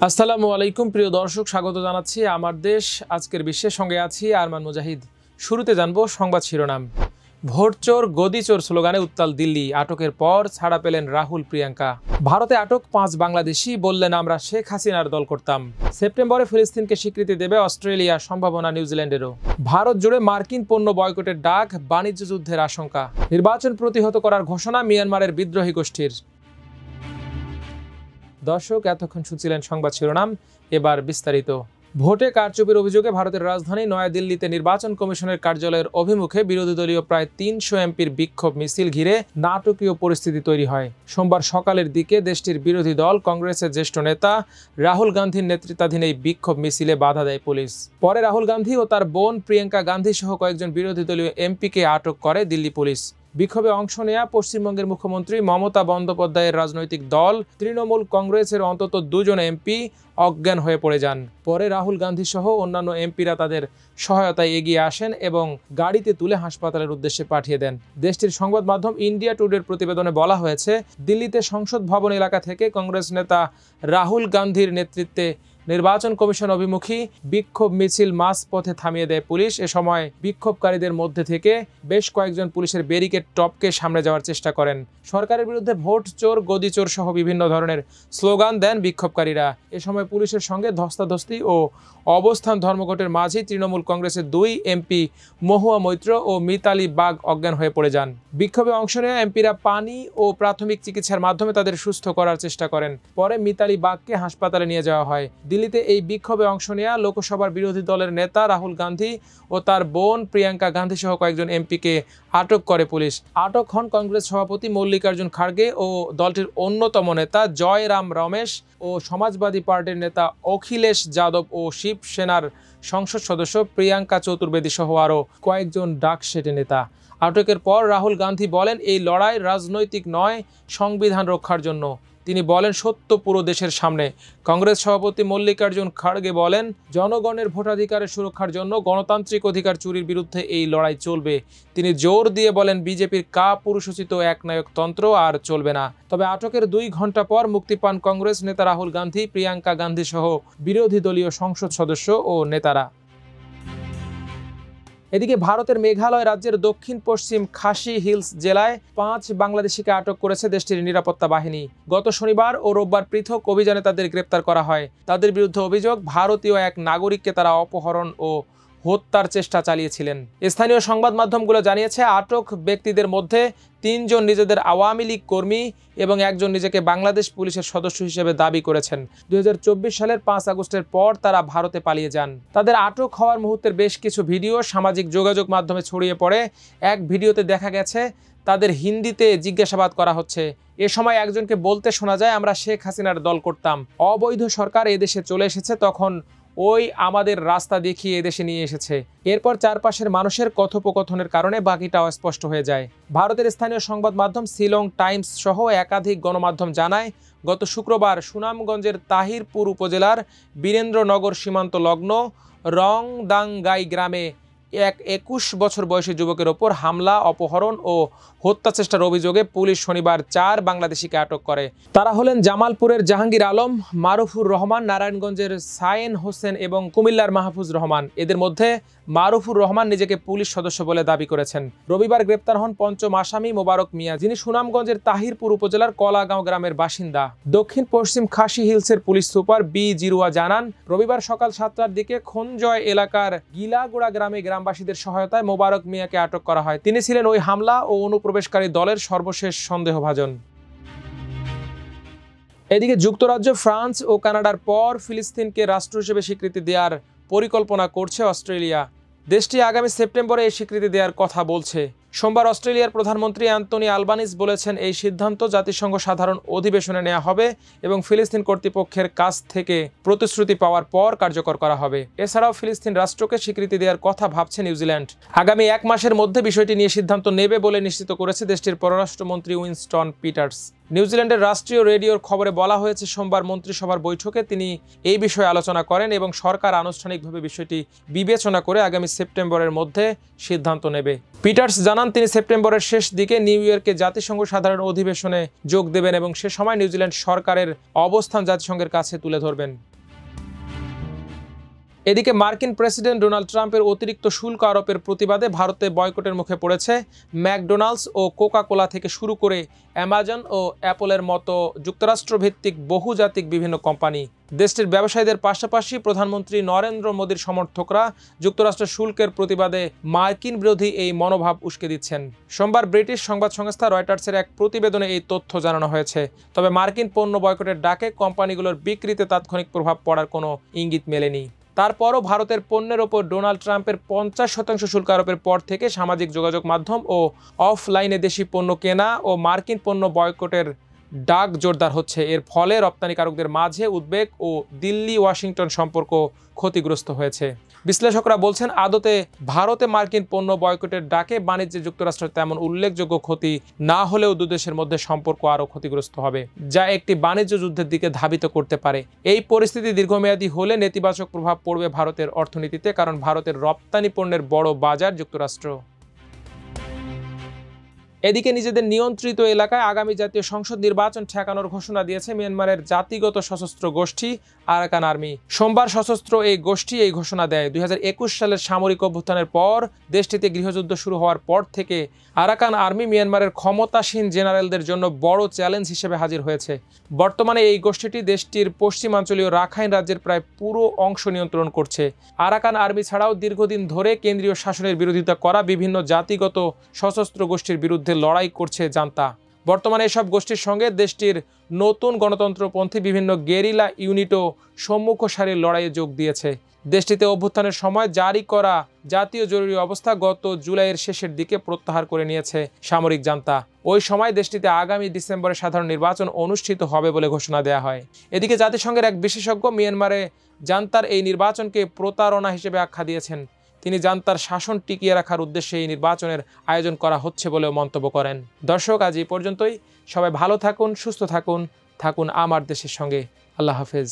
আসসালামু আলাইকুম প্রিয় দর্শক, স্বাগত জানাচ্ছি আমার দেশ আজকের বিশ্বের সঙ্গে আছি আরমান মুজাহিদ। শুরুতে জানবো সংবাদ শিরোনাম। ভোট চোর গদি চোর স্লোগানে উত্তাল দিল্লি, আটকের পর ছাড়া পেলেন রাহুল প্রিয়াঙ্কা। ভারতে আটক 5 বাংলাদেশি, বললেন আমরা শেখ হাসিনার দল করতাম। সেপ্টেম্বরে ফিলিস্তিনকে স্বীকৃতি দেবে অস্ট্রেলিয়া, সম্ভাবনা নিউজিল্যান্ডেরও। ভারত জুড়ে মার্কিন পণ্য বয়কটের ডাক, বাণিজ্য যুদ্ধের আশঙ্কা। নির্বাচন প্রতিহত করার ঘোষণা মিয়ানমারের বিদ্রোহী গোষ্ঠীর। দর্শক, এতক্ষণ শুনছিলেন সংবাদ শিরোনাম, এবার বিস্তারিত। ভোটে কারচুপির অভিযোগে ভারতের রাজধানী নয়াদিল্লিতে নির্বাচন কমিশনের কার্যালয়ের অভিমুখে বিরোধী দলীয় প্রায় 300 এমপির বিক্ষোভ মিছিল ঘিরে নাটকীয় পরিস্থিতি তৈরি হয়। সোমবার সকালের দিকে দেশটির বিরোধী দল কংগ্রেসের জ্যেষ্ঠ নেতা রাহুল গান্ধীর নেতৃত্বাধীন এই বিক্ষোভ মিছিলে বাধা দেয় পুলিশ। পরে রাহুল গান্ধী ও তার বোন প্রিয়াঙ্কা গান্ধী সহ কয়েকজন বিরোধী দলীয় এমপিকে আটক করে দিল্লি পুলিশ। বিক্ষোভে অংশ নেয়া পশ্চিমবঙ্গের মুখ্যমন্ত্রী মমতা বন্দ্যোপাধ্যায়ের রাজনৈতিক দল তৃণমূল কংগ্রেসের অন্তত 2 জন এমপি অজ্ঞান হয়ে পড়ে যান। পরে রাহুল গান্ধী সহ অন্যান্য এমপিরা তাদের সহায়তায় এগিয়ে আসেন এবং গাড়িতে তুলে হাসপাতালের উদ্দেশ্যে পাঠিয়ে দেন। দেশটির সংবাদ মাধ্যম ইন্ডিয়া টুডের প্রতিবেদনে বলা হয়েছে, দিল্লিতে সংসদ ভবন এলাকা থেকে কংগ্রেস নেতা রাহুল গান্ধীর নেতৃত্বে নির্বাচন কমিশন অভিমুখী বিক্ষোভ মিছিল মাঝপথে থামিয়ে দেয় পুলিশ। এ সময় বিক্ষোভকারীদের মধ্যে থেকে বেশ কয়েকজন পুলিশের ব্যারিকেড টপকে সামনে যাওয়ার চেষ্টা করেন। সরকারের বিরুদ্ধে ভোট চোর গদি চোর সহ বিভিন্ন ধরনের স্লোগান দেন বিক্ষোভকারীরা। এ সময় পুলিশের সঙ্গে ধস্তাধস্তি ও অবস্থান ধর্মঘটের মাঝেই তৃণমূল কংগ্রেসের 2 এমপি মহুয়া মৈত্র ও মিতালি বাগ অজ্ঞান হয়ে পড়ে যান। বিক্ষোভে অংশ নেওয়া এমপিরা পানি ও প্রাথমিক চিকিৎসার মাধ্যমে তাদের সুস্থ করার চেষ্টা করেন। পরে মিতালি বাগকে হাসপাতালে নিয়ে যাওয়া হয়। দিল্লিতে এই বিক্ষোভে অংশ নেওয়া লোকসভার বিরোধী দলের নেতা রাহুল গান্ধী ও তার বোন প্রিয়াঙ্কা গান্ধী সহ কয়েকজন এমপিকে আটক করে পুলিশ। আটক হন কংগ্রেস সভাপতি মল্লিকার্জুন খাড়গে ও দলটির অন্যতম নেতা জয়রাম রমেশ ও সমাজবাদী পার্টির নেতা অখিলেশ যাদব ও শিবসেনার সংসদ সদস্য প্রিয়াঙ্কা চতুর্বেদী সহ আরও কয়েকজন ডাকসেটে নেতা। আটকের পর রাহুল গান্ধী বলেন, এই লড়াই রাজনৈতিক নয়, সংবিধান রক্ষার জন্য। তিনি বলেন, সত্য পুরো দেশের সামনে। কংগ্রেস সভাপতি মল্লিকার্জুন খাড়গে বলেন, জনগণের ভোটাধিকারের সুরক্ষার জন্য গণতান্ত্রিক অধিকার চুরির বিরুদ্ধে এই লড়াই চলবে। তিনি জোর দিয়ে বলেন, বিজেপির পুরুষোচিত একনায়কতন্ত্র আর চলবে না। তবে আটকের 2 ঘন্টা পর মুক্তি পান কংগ্রেস নেতা রাহুল গান্ধী, প্রিয়াঙ্কা গান্ধী সহ বিরোধী দলীয় সংসদ সদস্য ও নেতারা। এদিকে ভারতের মেঘালয় রাজ্যের দক্ষিণ পশ্চিম খাসি হিলস জেলায় 5 বাংলাদেশিকে আটক করেছে দেশটির নিরাপত্তা বাহিনী। গত শনিবার ও রোববার পৃথক অভিযানে তাদের গ্রেপ্তার করা হয়। তাদের বিরুদ্ধে অভিযোগ, ভারতীয় এক নাগরিককে তারা অপহরণ ও হত্যার চেষ্টা চালিয়েছিলেন। স্থানীয় সংবাদ মাধ্যমগুলো জানিয়েছে, আটক ব্যক্তিদের মধ্যে 3 জন নিজেদের আওয়ামী লীগ কর্মী এবং একজন নিজেকে বাংলাদেশ পুলিশের সদস্য হিসেবে দাবি করেছেন। 2024 সালের 5 আগস্টের পর তারা ভারতে পালিয়ে যান। তাদের আটক হওয়ার মুহূর্তের বেশ কিছু ভিডিও সামাজিক যোগাযোগ মাধ্যমে ছড়িয়ে পড়ে। এক ভিডিওতে দেখা গেছে তাদের হিন্দিতে জিজ্ঞাসাবাদ করা হচ্ছে। এ সময় একজনকে বলতে শোনা যায়, আমরা শেখ হাসিনার দল করতাম। অবৈধ সরকার এদেশে চলে এসেছে, তখন ওই আমাদের রাস্তা দেখিয়ে এদেশে নিয়ে এসেছে। এরপর চারপাশের মানুষের কথোপকথনের কারণে বাকিটা অস্পষ্ট হয়ে যায়। ভারতের স্থানীয় সংবাদ মাধ্যম শিলং টাইমস সহ একাধিক গণমাধ্যম জানায়, গত শুক্রবার সুনামগঞ্জের তাহিরপুর উপজেলার বীরেন্দ্রনগর সীমান্ত লগ্ন রংদাংগাই গ্রামে এক 21 বছর বয়সী যুবকের ওপর হামলা, অপহরণ ও হত্যা চেষ্টার অভিযোগে পুলিশ শনিবার 4 বাংলাদেশিকে আটক করে। তারা হলেন জামালপুরের জাহাঙ্গীর আলম, মারুফুর রহমান, নারায়ণগঞ্জের সায়েন হোসেন এবং কুমিল্লার মাহফুজ রহমান। এদের মধ্যে মারুফুর রহমান নিজেকে পুলিশ সদস্য বলে দাবি করেছেন। রবিবার গ্রেপ্তার হন পঞ্চম আসামি মোবারক মিয়া, যিনি সুনামগঞ্জের তাহিরপুর উপজেলার কলাগাঁও গ্রামের বাসিন্দা। দক্ষিণ পশ্চিম খাসি হিলসের পুলিশ সুপার বি জিরুয়া জানান, রবিবার সকাল 7টার দিকে খঞ্জয় এলাকার গিলাগুড়া গ্রামে গ্রামবাসীদের সহায়তায় মোবারক মিয়াকে আটক করা হয়। তিনি ছিলেন ওই হামলা ও অনুপ্রবেশকারী দলের সর্বশেষ সন্দেহভাজন। এদিকে যুক্তরাজ্য, ফ্রান্স ও কানাডার পর ফিলিস্তিনকে রাষ্ট্র হিসেবে স্বীকৃতি দেওয়ার পরিকল্পনা করছে অস্ট্রেলিয়া। দেশটি আগামী সেপ্টেম্বরে এই স্বীকৃতি দেওয়ার কথা বলছে। সোমবার অস্ট্রেলিয়ার প্রধানমন্ত্রী অ্যান্টনি আলবানিজ বলেছেন, এই সিদ্ধান্ত জাতিসংঘ সাধারণ অধিবেশনে নেওয়া হবে এবং ফিলিস্তিন কর্তৃপক্ষের কাছ থেকে প্রতিশ্রুতি পাওয়ার পর কার্যকর করা হবে। এছাড়াও ফিলিস্তিন রাষ্ট্রকে স্বীকৃতি দেওয়ার কথা ভাবছে নিউজিল্যান্ড। আগামী 1 মাসের মধ্যে বিষয়টি নিয়ে সিদ্ধান্ত নেবে বলে নিশ্চিত করেছে দেশটির পররাষ্ট্রমন্ত্রী উইনস্টন পিটার্স। নিউজিল্যান্ডের রাষ্ট্রীয় রেডিওর খবরে বলা হয়েছে, সোমবার মন্ত্রিসভার বৈঠকে তিনি এই বিষয়ে আলোচনা করেন এবং সরকার আনুষ্ঠানিকভাবে বিষয়টি বিবেচনা করে আগামী সেপ্টেম্বরের মধ্যে সিদ্ধান্ত নেবে। পিটার্স জানান, তিনি সেপ্টেম্বরের শেষ দিকে নিউ ইয়র্কে জাতিসংঘ সাধারণ অধিবেশনে যোগ দেবেন এবং সে সময় নিউজিল্যান্ড সরকারের অবস্থান জাতিসংঘের কাছে তুলে ধরবেন। এদিকে মার্কিন প্রেসিডেন্ট ডোনাল্ড ট্রাম্পের অতিরিক্ত শুল্ক আরোপের প্রতিবাদে ভারতে বয়কটের মুখে পড়েছে ম্যাকডোনাল্ডস ও কোকা কোলা থেকে শুরু করে অ্যামাজন ও অ্যাপলের মতো যুক্তরাষ্ট্রভিত্তিক বহুজাতিক বিভিন্ন কোম্পানি। দেশটির ব্যবসায়ীদের পাশাপাশি প্রধানমন্ত্রী নরেন্দ্র মোদীর সমর্থকরা যুক্তরাষ্ট্রের শুল্কের প্রতিবাদে মার্কিন বিরোধী এই মনোভাব উস্কে দিচ্ছেন। সোমবার ব্রিটিশ সংবাদ সংস্থা রয়টার্সের এক প্রতিবেদনে এই তথ্য জানানো হয়েছে। তবে মার্কিন পণ্য বয়কটের ডাকে কোম্পানিগুলোর বিক্রিতে তাৎক্ষণিক প্রভাব পড়ার কোনো ইঙ্গিত মেলেনি। তারপরও ভারতের পণ্যের ওপর ডোনাল্ড ট্রাম্পের 50% শুল্ক আরোপের পর থেকে সামাজিক যোগাযোগ মাধ্যম ও অফলাইনে দেশি পণ্য কেনা ও মার্কিন পণ্য বয়কটের ডাক জোরদার হচ্ছে। এর ফলে রপ্তানিকারকদের মাঝে উদ্বেগ ও দিল্লি ওয়াশিংটন সম্পর্ক ক্ষতিগ্রস্ত হয়েছে। বিশ্লেষকরা বলছেন, আদতে ভারতে মার্কিন পণ্য বয়কটের ডাকে বাণিজ্যে যুক্তরাষ্ট্রের তেমন উল্লেখযোগ্য ক্ষতি না হলেও দুই দেশের মধ্যে সম্পর্ক আরও ক্ষতিগ্রস্ত হবে, যা একটি বাণিজ্য যুদ্ধের দিকে ধাবিত করতে পারে। এই পরিস্থিতি দীর্ঘমেয়াদী হলে নেতিবাচক প্রভাব পড়বে ভারতের অর্থনীতিতে, কারণ ভারতের রপ্তানি পণ্যের বড় বাজার যুক্তরাষ্ট্র। এদিকে নিজেদের নিয়ন্ত্রিত এলাকায় আগামী জাতীয় সংসদ নির্বাচন ঠেকানোর ঘোষণা দিয়েছে মিয়ানমারের জাতিগত সশস্ত্র গোষ্ঠী আরাকান আর্মি। সোমবার সশস্ত্র এই গোষ্ঠী এই ঘোষণা দেয়। 2021 সালের সামরিক অভ্যুত্থানের পর দেশটিতে গৃহযুদ্ধ শুরু হওয়ার পর থেকে আরাকান আর্মি মিয়ানমারের ক্ষমতাসীন জেনারেলদের জন্য বড় চ্যালেঞ্জ হিসেবে হাজির হয়েছে। বর্তমানে এই গোষ্ঠীটি দেশটির পশ্চিমাঞ্চলীয় রাখাইন রাজ্যের প্রায় পুরো অংশ নিয়ন্ত্রণ করছে। আরাকান আর্মি ছাড়াও দীর্ঘদিন ধরে কেন্দ্রীয় শাসনের বিরোধিতা করা বিভিন্ন জাতিগত সশস্ত্র গোষ্ঠীর বিরুদ্ধে লড়াই করছে জান্তা। বর্তমানে এসব গোষ্ঠীর সঙ্গে দেশটির নতুন গণতন্ত্রপন্থী বিভিন্ন গেরিলা ইউনিটও সম্মুখ সারির লড়াইয়ে যোগ দিয়েছে। দেশটিতে অভ্যুত্থানের সময় জারি করা জাতীয় জরুরি অবস্থা গত জুলাইয়ের শেষের দিকে প্রত্যাহার করে নিয়েছে সামরিক জান্তা। ওই সময় দেশটিতে আগামী ডিসেম্বরে সাধারণ নির্বাচন অনুষ্ঠিত হবে বলে ঘোষণা দেওয়া হয়। এদিকে জাতিসংঘের এক বিশেষজ্ঞ মিয়ানমারে জান্তার এই নির্বাচনকে প্রতারণা হিসেবে আখ্যা দিয়েছেন। তিনি জান্তার শাসন টিকিয়ে রাখার উদ্দেশ্যে এই নির্বাচনের আয়োজন করা হচ্ছে বলেও মন্তব্য করেন। দর্শক, আজ এই পর্যন্তই। সবাই ভালো থাকুন, সুস্থ থাকুন, থাকুন আমার দেশের সঙ্গে। আল্লাহ হাফেজ।